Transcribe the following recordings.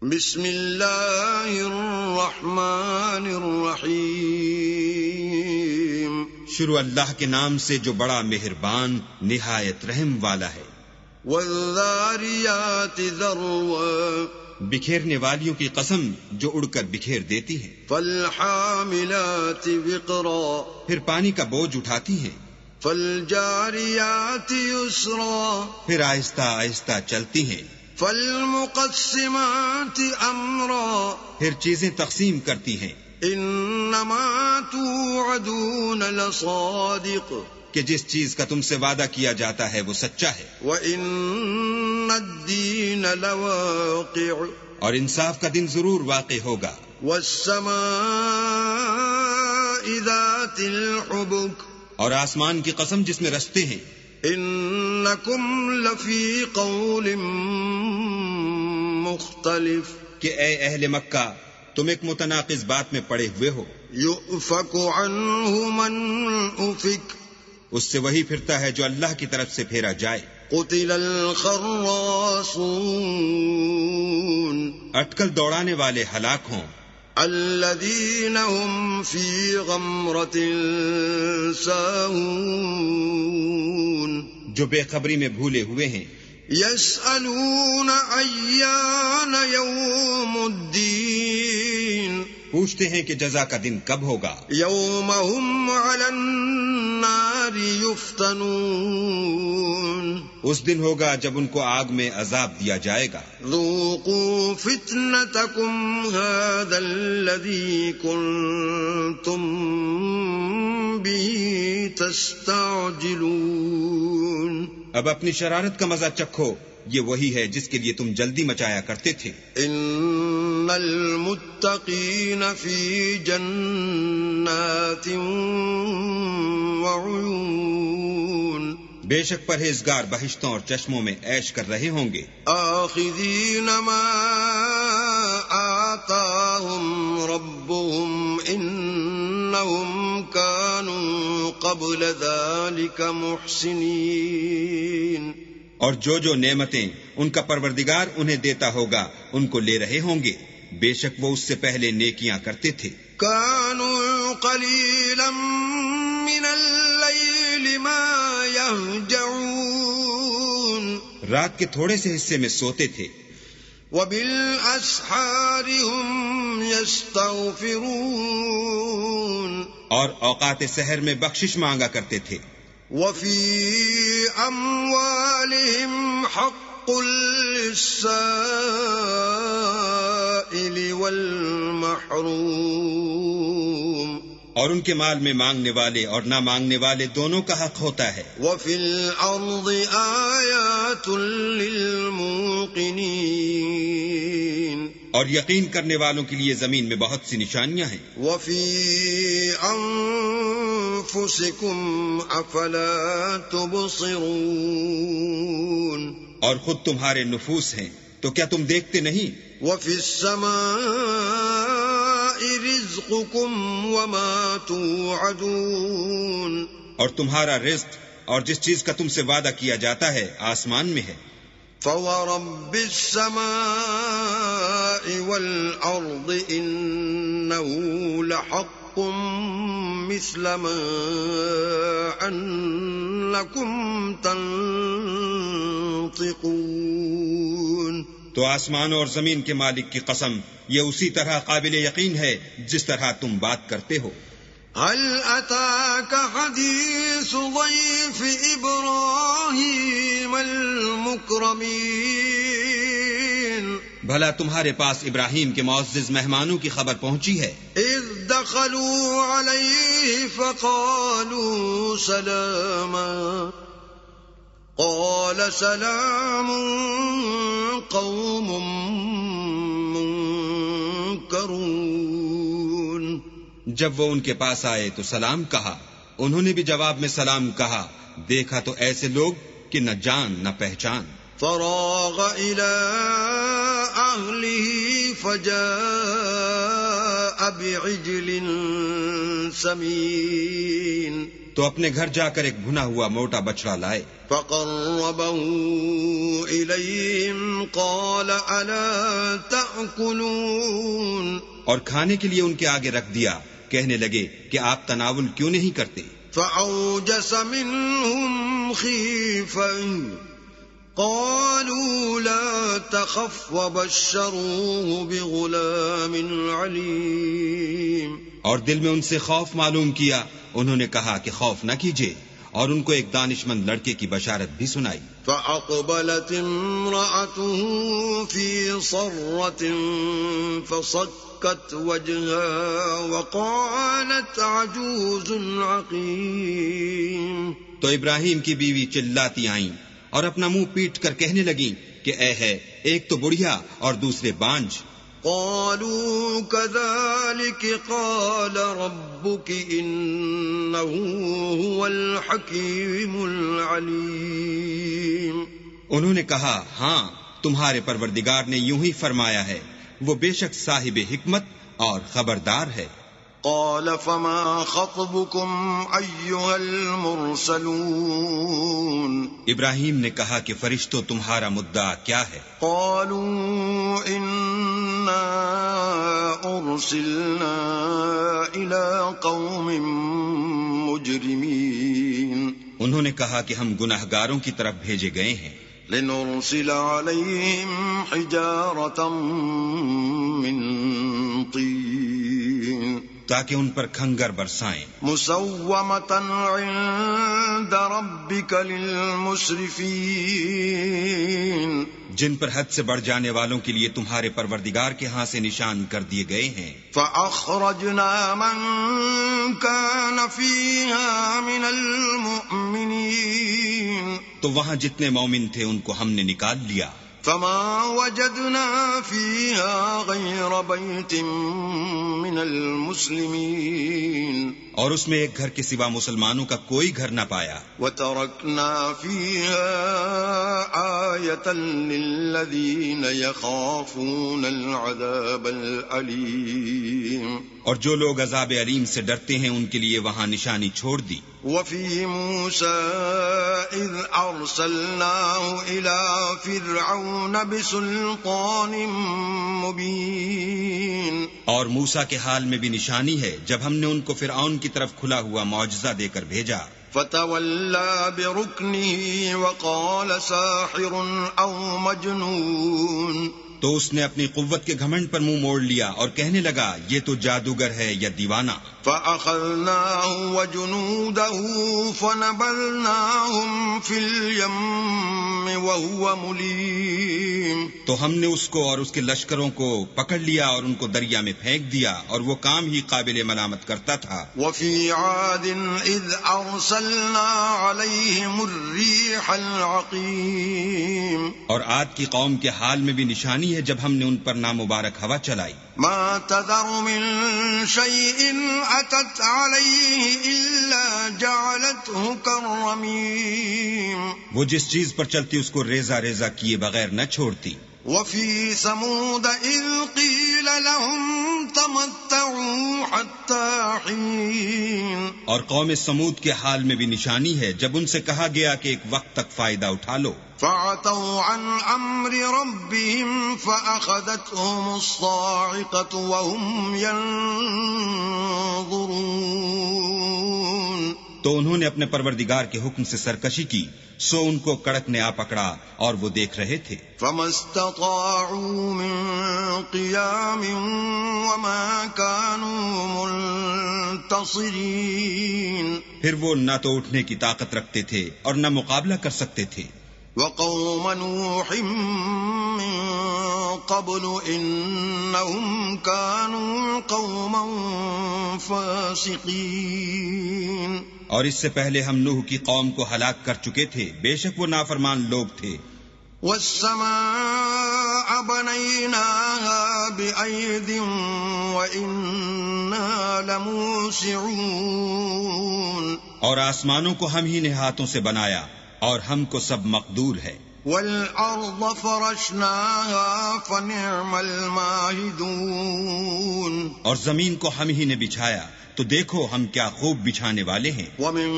بسم اللہ الرحمن الرحیم، شروع اللہ کے نام سے جو بڑا مہربان نہایت رحم والا ہے۔ والذاریات ذروا، بکھیرنے والیوں کی قسم جو اڑ کر بکھیر دیتی ہیں۔ فالحاملات وقرا، پھر پانی کا بوجھ اٹھاتی ہیں۔ فالجاریات یسرا، پھر آہستہ آہستہ چلتی ہیں۔ فالمقسمات امرا، پھر چیزیں تقسیم کرتی ہیں۔ انما توعدون لصادق، کہ جس چیز کا تم سے وعدہ کیا جاتا ہے وہ سچا ہے۔ وَإِنَّ الدِّينَ لَوَاقِعٌ، اور انصاف کا دن ضرور واقع ہوگا۔ وَالسَّمَاءِ ذَاتِ الْحُبُكِ، اور آسمان کی قسم جس میں رستے ہیں۔ إِنَّكُمْ لَفِي قَوْلٍ مُخْتَلِفٍ، کہ اے اہل مکہ تم ایک متناقض بات میں پڑے ہوئے ہو۔ يُؤْفَكُ عَنْهُ مَنْ أُفِكَ، اس سے وہی پھرتا ہے جو اللہ کی طرف سے پھیرا جائے۔ قُتِلَ الْخَرَّاصُونَ، اٹکل دوڑانے والے ہلاک ہوں۔ الذين هم في غمرة ساهون، جو بے خبری میں بھولے ہوئے ہیں۔ يسألون أيان يوم الدين، پوچھتے ہیں کہ جزا کا دن کب ہوگا۔ يوم هم على النار يفتنون، اس دن ہوگا جب ان کو آگ میں عذاب دیا جائے گا۔ ذوقوا فتنتكم هذا الذي كنتم به تستعجلون، اب اپنی شرارت کا مزہ چکھو، یہ وہی ہے جس کے لیے تم جلدی مچایا کرتے تھے۔ ان المتقین فی جنات وعیون، بے شک پرہیزگار بہشتوں اور چشموں میں عیش کر رہے ہوں گے۔ آخذین ما آتاہم ربهم انہم كانوا قبل ذلك محسنین، اور جو نعمتیں ان کا پروردگار انہیں دیتا ہوگا ان کو لے رہے ہوں گے، بے شک وہ اس سے پہلے نیکیاں کرتے تھے۔ كانوا قليلا من الليل ما يهجعون، رات کے تھوڑے سے حصے میں سوتے تھے۔ وبالأسحار هم يستغفرون، اور اوقات سحر میں بخشش مانگا کرتے تھے۔ وفي أموالهم حق للسائل والمحروم، اور ان کے مال میں مانگنے والے اور نہ مانگنے والے دونوں کا حق ہوتا ہے۔ وفي الأرض آيات للموقنين، اور یقین کرنے والوں کے لیے زمین میں بہت سی نشانیاں ہیں۔ وفي أنفسكم أفلا تبصرون، اور خود تمہارے نفوس ہیں تو کیا تم دیکھتے نہیں؟ وفي السماء رزقكم وما توعدون، اور تمہارا رزق اور جس چیز کا تم سے وعدہ کیا جاتا ہے آسمان میں ہے۔ فورب السماء والأرض إنه لحق مثل ما أنكم تنطقون، تو آسمان اور زمین کے مالک کی قسم یہ اسی طرح قابل یقین ہے جس طرح تم بات کرتے ہو۔ هل أتاك حديث ضيف إبراهيم المكرمين، بھلا تمہارے پاس ابراہیم کے معزز مہمانوں کی خبر پہنچی ہے؟ إذ دخلوا عليه فقالوا سلاما، قال سلام قوم منكرون، جب وہ ان کے پاس آئے تو سلام کہا، انہوں نے بھی جواب میں سلام کہا، دیکھا تو ایسے لوگ کہ نہ جان نہ پہچان۔ فراغ إلى أهله فجاء بعجل سمين، تو اپنے گھر جا کر ایک بھنا ہوا موٹا بچڑا لائے. فقربه إليهم قال ألا تأكلون اور کھانے کے لیے ان کے آگے رکھ دیا. کہنے لگے کہ آپ تناول کیوں نہیں کرتے؟ فأوجس منهم خيفة قالوا لا تخف وبشروه بغلام عليم. اور دل میں ان سے خوف معلوم کیا. انہوں نے کہا کہ خوف نہ کیجیے، اور ان کو ایک دانشمند لڑکے کی بشارت بھی سنائی. فأقبلت امرأته في صرة فصكت وجهها وقالت عجوز عقيم. تو ابراہیم کی بیوی چلاتی آئیں اور اپنا منہ پیٹ کر کہنے لگیں کہ اے ہے، ایک تو بڑھیا اور دوسرے بانجھ. قالوا كذلك قال ربك إنه هو الحكيم العليم. انہوں نے کہا ہاں، تمہارے پروردگار نے یوں ہی فرمایا ہے، وہ بے شک صاحب حکمت اور خبردار ہے. قال فما خطبكم أيها المرسلون. ابراہیم نے کہا کہ فرشتوں تمہارا مدعا کیا ہے؟ قالوا إنا أرسلنا إلى قوم مجرمين. انہوں نے کہا کہ ہم گناہگاروں کی طرف بھیجے گئے ہیں. لنرسل عليهم حجارة من طين تاکہ ان پر کھنگر برسائیں. مسومة عند ربك للمسرفين. جن پر حد سے بڑھ جانے والوں کے لیے تمہارے پروردگار کے ہاں سے نشان کر دیے گئے ہیں. فأخرجنا من كان فيها من المؤمنين. تو وہاں جتنے مومن تھے ان کو ہم نے نکال لیا. فما وجدنا فيها غير بيت من المسلمين. اور اس میں ایک گھر کے سوا مسلمانوں کا کوئی گھر نہ پایا. وتركنا فيها آية للذين يخافون العذاب الأليم. اور جو لوگ عذاب علیم سے ڈرتے ہیں ان کے لیے وہاں نشانی چھوڑ دی. وفي موسى إذ أرسلناه إلى فرعون بسلطان مبين. اور موسیٰ کے حال میں بھی نشانی ہے جب ہم نے ان کو فرعون کی طرف کھلا ہوا معجزہ دے کر بھیجا. فتولى بركنه وقال ساحر أو مجنون. تو اس نے اپنی قوت کے گھمنڈ پر منہ موڑ لیا اور کہنے لگا یہ تو جادوگر ہے یا دیوانہ. فأخذناه وجنوده فنبذناهم في اليم وهو مليم. تو ہم نے اس کو اور اس کے لشکروں کو پکڑ لیا اور ان کو دریا میں پھینک دیا، اور وہ کام ہی قابل ملامت کرتا تھا. وفي عاد إذ أرسلنا عليهم الريح العقيم. اور عاد کی قوم کے حال میں بھی نشانی ہے جب ہم نے ان پر نامبارک ہوا چلائی. ما تذر من شيء أتت عليه إلا جعلته كالرميم. وہ جس چیز پر چلتی اس کو ریزہ ریزہ کیے بغیر نہ چھوڑتی. وفي ثمود إذ قيل لهم تمتعوا حتى حين. اور قوم سمود کے حال میں بھی نشانی ہے جب ان سے کہا گیا کہ ایک وقت تک فائدہ اٹھا لو. فعتوا عن أمر ربهم فأخذتهم الصاعقة وهم ينظرون. تو انہوں نے اپنے پروردگار کے حکم سے سرکشی کی، سو ان کو کڑک نے آ پکڑا اور وہ دیکھ رہے تھے. فما استطاعوا من قيام وما كانوا منتصرين. پھر وہ نہ تو اٹھنے کی طاقت رکھتے تھے اور نہ مقابلہ کر سکتے تھے. وقوم نوح من قبل إنهم كانوا قوما فاسقين. اور اس سے پہلے ہم نوح کی قوم کو ہلاک کر چکے تھے، بے شک وہ نافرمان لوگ تھے. والسماء بنيناها بأيد وإنا لموسعون. اور آسمانوں کو ہم ہی نے ہاتھوں سے بنایا اور ہم کو سب مقدور ہے. والأرض فرشناها فنعم الماهدون. اور زمین کو ہم ہی نے بچھایا، تو دیکھو ہم کیا خوب بچھانے والے ہیں. وَمِن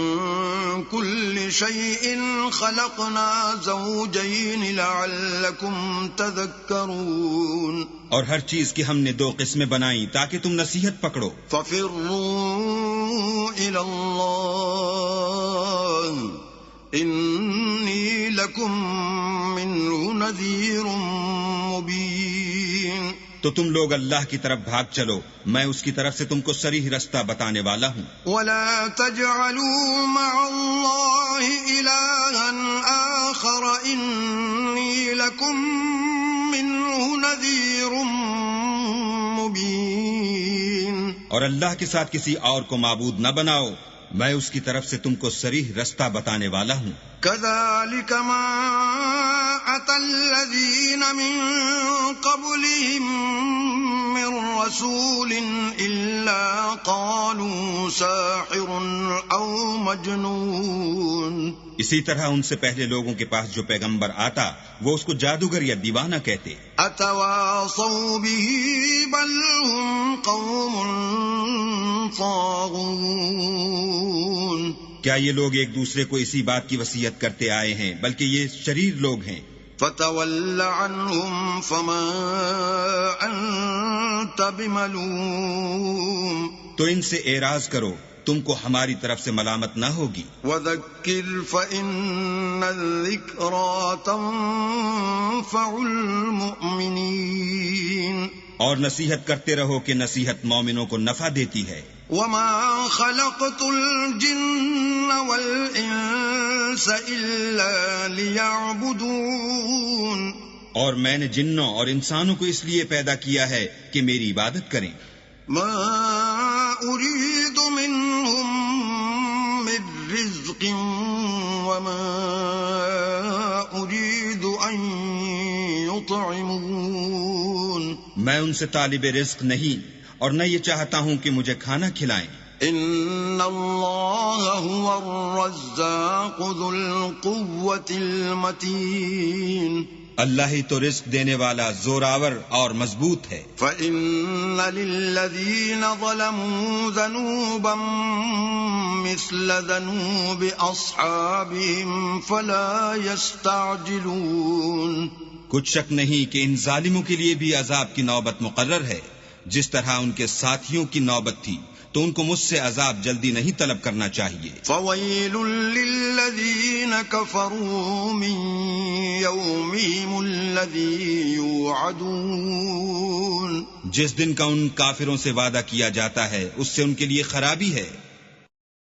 كُلِّ شَيْءٍ خَلَقْنَا زَوْجَيْنِ لَعَلَّكُمْ تَذَكَّرُونَ. اور ہر چیز کی ہم نے دو قسمیں بنائیں تاکہ تم نصیحت پکڑو. فَفِرُّوا إِلَى اللَّهِ إِنِّي لَكُمْ مِنْهُ نَذِيرٌ مُبِينٌ. تو تم لوگ اللہ کی طرف بھاگ چلو، میں اس کی طرف سے تم کو صریح رستہ بتانے والا ہوں. وَلَا تَجْعَلُوا مَعَ اللَّهِ إِلَٰهًا آخَرَ إِنِّي لَكُمْ مِنْهُ نَذِيرٌ مُبِينٌ. اور اللہ کے ساتھ کسی اور کو معبود نہ بناؤ، میں اس کی طرف سے تم کو صریح رستہ بتانے والا ہوں. كَذَلِكَ مَا أَتَى الَّذِينَ مِن قَبْلِهِم مِّن رَّسُولٍ إِلَّا قَالُوا سَاحِرٌ أَوْ مَجْنُونٌ. اسی طرح ان سے پہلے لوگوں کے پاس جو پیغمبر آتا وہ اس کو جادوگر یا دیوانہ کہتے. أَتَوَاصَوْا بِهِ بَلْ هُمْ قَوْمٌ طَاغُونَ. کیا یہ لوگ ایک دوسرے کو اسی بات کی وصیت کرتے آئے ہیں بلکہ یہ شریر لوگ ہیں. فَتَوَلَّ عَنْهُمْ فَمَا أَنْتَ بِمَلُومٍ. تو ان سے اعراض کرو، تم کو ہماری طرف سے ملامت نہ ہوگی. وَذَكِّرْ فَإِنَّ الذِّكْرَى تَنفَعُ الْمُؤْمِنِينَ. اور نصیحت کرتے رہو کہ نصیحت مومنوں کو نفع دیتی ہے. وَمَا خَلَقْتُ الْجِنَّ وَالْإِنسَ إِلَّا لِيَعْبُدُونَ. اور میں نے جنوں اور انسانوں کو اس لیے پیدا کیا ہے کہ میری عبادت کریں. مَا أُرِيدُ مِنْهُمْ مِنْ رِزْقٍ وَمَا أُرِيدُ أَنْ يُطْعِمُونَ. میں ان سے طالب رزق نہیں اور نہ یہ چاہتا ہوں کہ مجھے کھانا کھلائیں. ان اللہ هو الرزاق ذو القوة المتین. اللہ ہی تو رزق دینے والا زوراور اور مضبوط ہے. فَإِنَّ لِلَّذِينَ ظَلَمُوا ذَنُوبًا مِثْلَ ذَنُوبِ أَصْحَابِهِمْ فَلَا يَسْتَعْجِلُونَ. کچھ شک نہیں کہ ان ظالموں کے لیے بھی عذاب کی نوبت مقرر ہے. جس طرح ان کے ساتھیوں کی نوبت تھی تو ان کو مجھ سے عذاب جلدی نہیں طلب کرنا چاہیے. فَوَيْلٌ لِّلَّذِينَ كَفَرُوا مِن يَوْمِهِمُ الَّذِي يُوعَدُونَ. جس دن کا ان کافروں سے وعدہ کیا جاتا ہے اس سے ان کے لیے خرابی ہے.